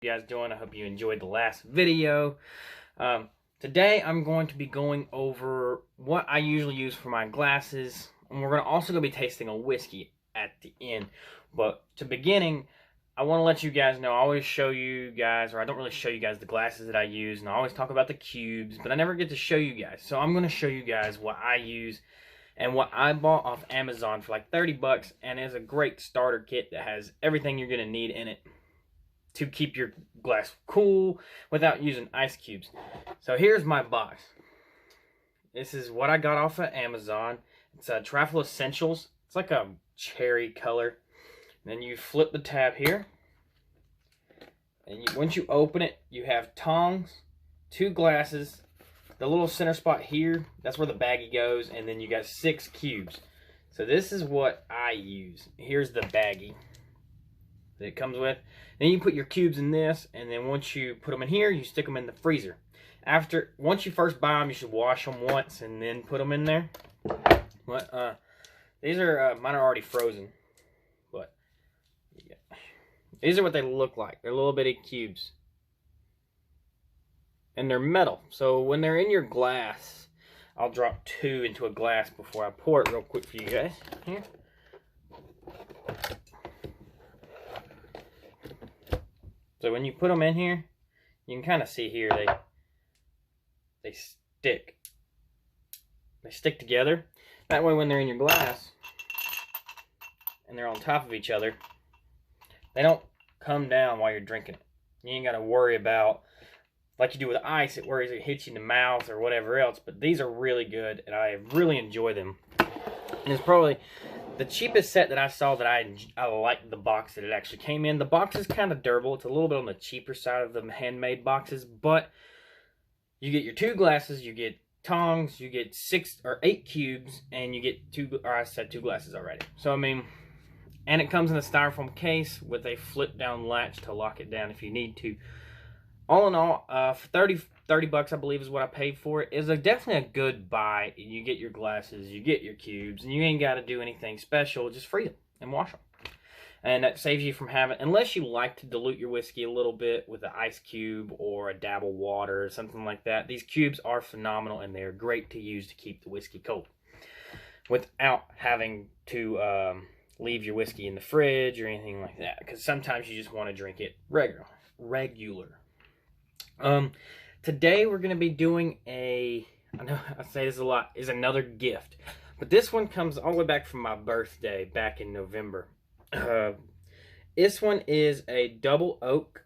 You guys doing? I hope you enjoyed the last video. Today I'm going to be going over what I usually use for my glasses, and we're also going to be tasting a whiskey at the end. But to beginning, I want to let you guys know, I always show you guys, or I don't really show you guys the glasses that I use, and I always talk about the cubes, but I never get to show you guys. So I'm going to show you guys what I use and what I bought off Amazon for like 30 bucks, and it's a great starter kit that has everything you're going to need in it to keep your glass cool without using ice cubes. So here's my box. This is what I got off of Amazon. It's a Travel Essentials. It's like a cherry color. And then you flip the tab here. And once you open it, you have tongs, 2 glasses, the little center spot here, that's where the baggie goes, and then you got 6 cubes. So this is what I use. Here's the baggie that it comes with. Then you put your cubes in this, and then once you put them in here, you stick them in the freezer. Once you first buy them, you should wash them once and then put them in there. But these are mine are already frozen, but yeah. These are what they look like. They're little bitty cubes, and they're metal. So when they're in your glass, I'll drop 2 into a glass before I pour it real quick for you guys. Here. So when you put them in here, you can kind of see here they stick. They stick together. That way when they're in your glass and they're on top of each other, they don't come down while you're drinking it. You ain't got to worry about, like you do with ice, it worries it hits you in the mouth or whatever else. But these are really good, and I really enjoy them. And it's probably the cheapest set that I saw that I liked the box that it actually came in. The box is kind of durable. It's a little bit on the cheaper side of the handmade boxes, but you get your 2 glasses, you get tongs, you get 6 or 8 cubes, and you get 2, or I said 2 glasses already. So, I mean, and it comes in a styrofoam case with a flip down latch to lock it down if you need to. All in all, for 30 bucks, I believe is what I paid for it. Is definitely a good buy. You get your glasses, you get your cubes, and you ain't got to do anything special. Just freeze them and wash them. And that saves you from having, unless you like to dilute your whiskey a little bit with an ice cube or a dab of water or something like that. These cubes are phenomenal, and they're great to use to keep the whiskey cold without having to leave your whiskey in the fridge or anything like that. Because sometimes you just want to drink it regular. Today we're going to be doing I know I say this a lot, is another gift. But this one comes all the way back from my birthday back in November. This one is a double oak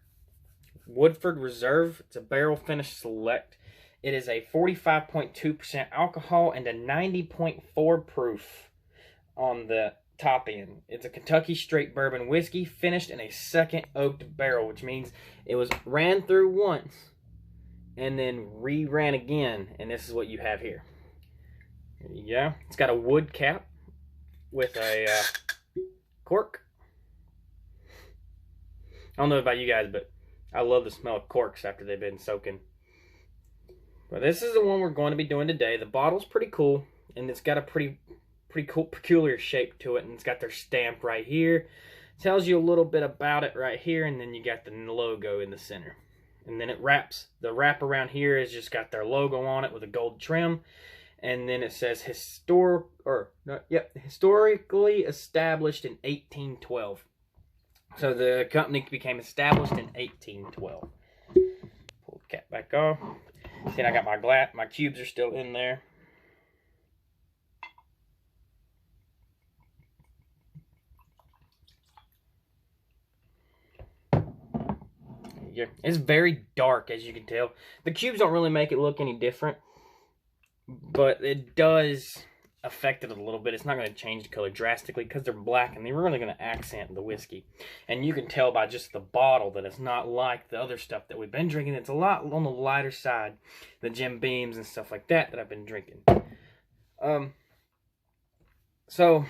Woodford Reserve. It's a barrel finish select. It is a 45.2% alcohol and a 90.4 proof on the top end. It's a Kentucky straight bourbon whiskey finished in a second oaked barrel, which means it was ran through once and then re-ran again, and this is what you have here. There you go. It's got a wood cap with a cork. I don't know about you guys, but I love the smell of corks after they've been soaking. But this is the one we're going to be doing today. The bottle's pretty cool, and it's got a pretty cool, peculiar shape to it, and it's got their stamp right here. Tells you a little bit about it right here, and then you got the logo in the center. And then it wraps, the wrap around here has just got their logo on it with a gold trim. And then it says historically established in 1812. So the company became established in 1812. Pull the cap back off. See, I got my cubes are still in there. It's very dark, as you can tell. The cubes don't really make it look any different, but it does affect it a little bit. It's not going to change the color drastically because they're black, and they're really going to accent the whiskey. And you can tell by just the bottle that it's not like the other stuff that we've been drinking. It's a lot on the lighter side, the Jim Beams and stuff like that I've been drinking. So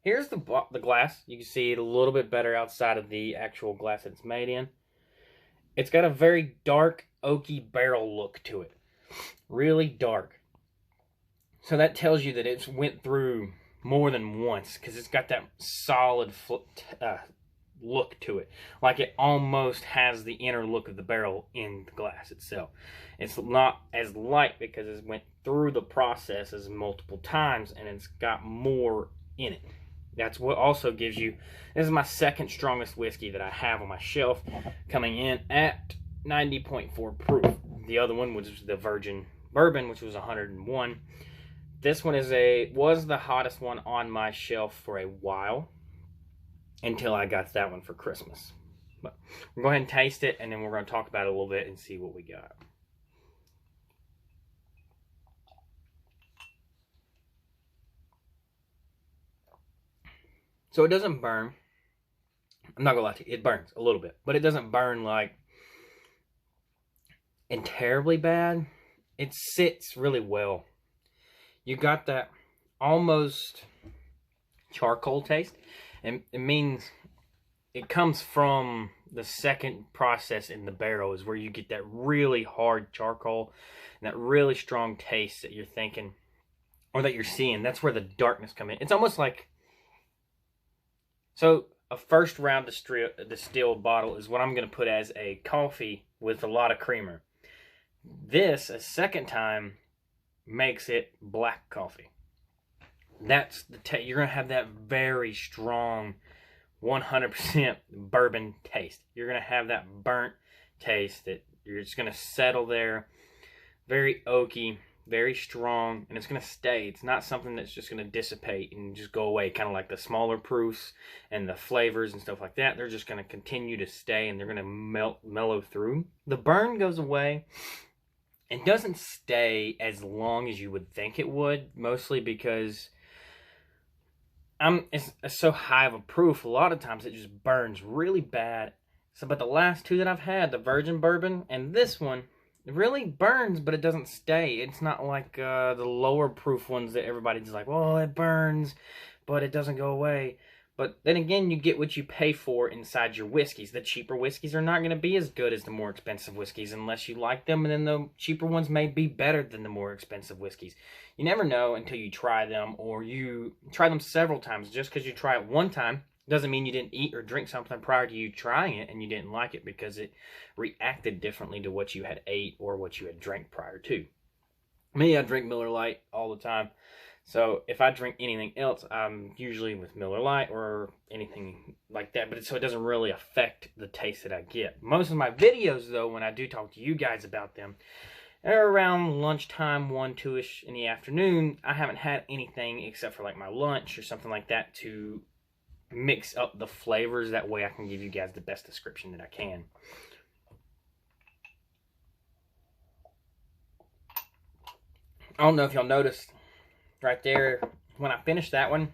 here's the glass. You can see it a little bit better outside of the actual glass that it's made in. It's got a very dark, oaky barrel look to it. Really dark. So that tells you that it's went through more than once, because it's got that solid look to it. Like it almost has the inner look of the barrel in the glass itself. It's not as light because it went through the processes multiple times and it's got more in it. That's what also gives you, this is my second strongest whiskey that I have on my shelf, coming in at 90.4 proof. The other one was the Virgin Bourbon, which was 101. This one was the hottest one on my shelf for a while, until I got that one for Christmas. But we'll go ahead and taste it, and then we're going to talk about it a little bit and see what we got. So it doesn't burn. I'm not going to lie to you. It burns a little bit, but it doesn't burn like and terribly bad. It sits really well. You got that almost charcoal taste. And it means it comes from the second process in the barrel is where you get that really hard charcoal and that really strong taste that you're thinking or that you're seeing. That's where the darkness comes in. It's almost like, so a first round distilled bottle is what I'm going to put as a coffee with a lot of creamer. This, a second time, makes it black coffee. That's the you're going to have that very strong 100% bourbon taste. You're going to have that burnt taste that you're just going to settle there. Very oaky, very strong, and it's going to stay. It's not something that's just going to dissipate and just go away, kind of like the smaller proofs and the flavors and stuff like that. They're just going to continue to stay, and they're going to mellow through. The burn goes away. It doesn't stay as long as you would think it would, mostly because it's so high of a proof. A lot of times it just burns really bad. So, but the last two that I've had, the Virgin Bourbon and this one, it really burns, but it doesn't stay. It's not like the lower proof ones that everybody's like, well, it burns, but it doesn't go away. But then again, you get what you pay for inside your whiskeys. The cheaper whiskeys are not going to be as good as the more expensive whiskeys unless you like them, and then the cheaper ones may be better than the more expensive whiskeys. You never know until you try them, or you try them several times. Just because you try it one time doesn't mean you didn't eat or drink something prior to you trying it and you didn't like it because it reacted differently to what you had ate or what you had drank prior to. Me, I drink Miller Lite all the time. So if I drink anything else, I'm usually with Miller Lite or anything like that. But so it doesn't really affect the taste that I get. Most of my videos, though, when I do talk to you guys about them, they're around lunchtime, 1, 2-ish in the afternoon. I haven't had anything except for like my lunch or something like that to mix up the flavors. That way I can give you guys the best description that I can. I don't know if y'all noticed. Right there, when I finished that one,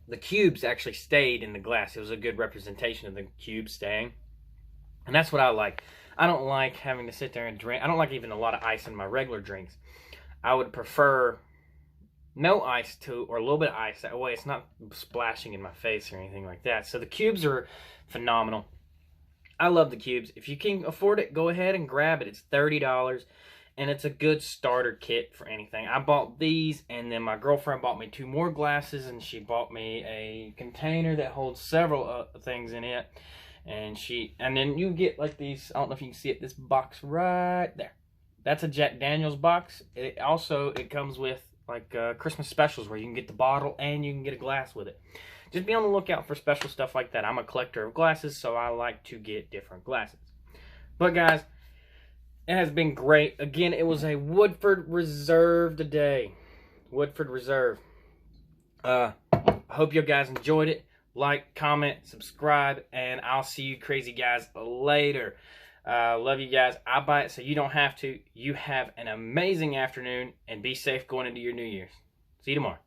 the cubes actually stayed in the glass. It was a good representation of the cubes staying. And that's what I like. I don't like having to sit there and drink. I don't like even a lot of ice in my regular drinks. I would prefer no ice or a little bit of ice. That way it's not splashing in my face or anything like that. So the cubes are phenomenal. I love the cubes. If you can afford it, go ahead and grab it. It's $30. And it's a good starter kit for anything. I bought these, and then my girlfriend bought me 2 more glasses, and she bought me a container that holds several things in it. And then you get like these, I don't know if you can see it, this box right there. That's a Jack Daniels box. It comes with like Christmas specials where you can get the bottle and you can get a glass with it. Just be on the lookout for special stuff like that. I'm a collector of glasses, so I like to get different glasses. But guys, it has been great. Again, it was a Woodford Reserve today. Woodford Reserve. I hope you guys enjoyed it. Like, comment, subscribe, and I'll see you crazy guys later. Love you guys. I buy it so you don't have to. You have an amazing afternoon, and be safe going into your New Year's. See you tomorrow.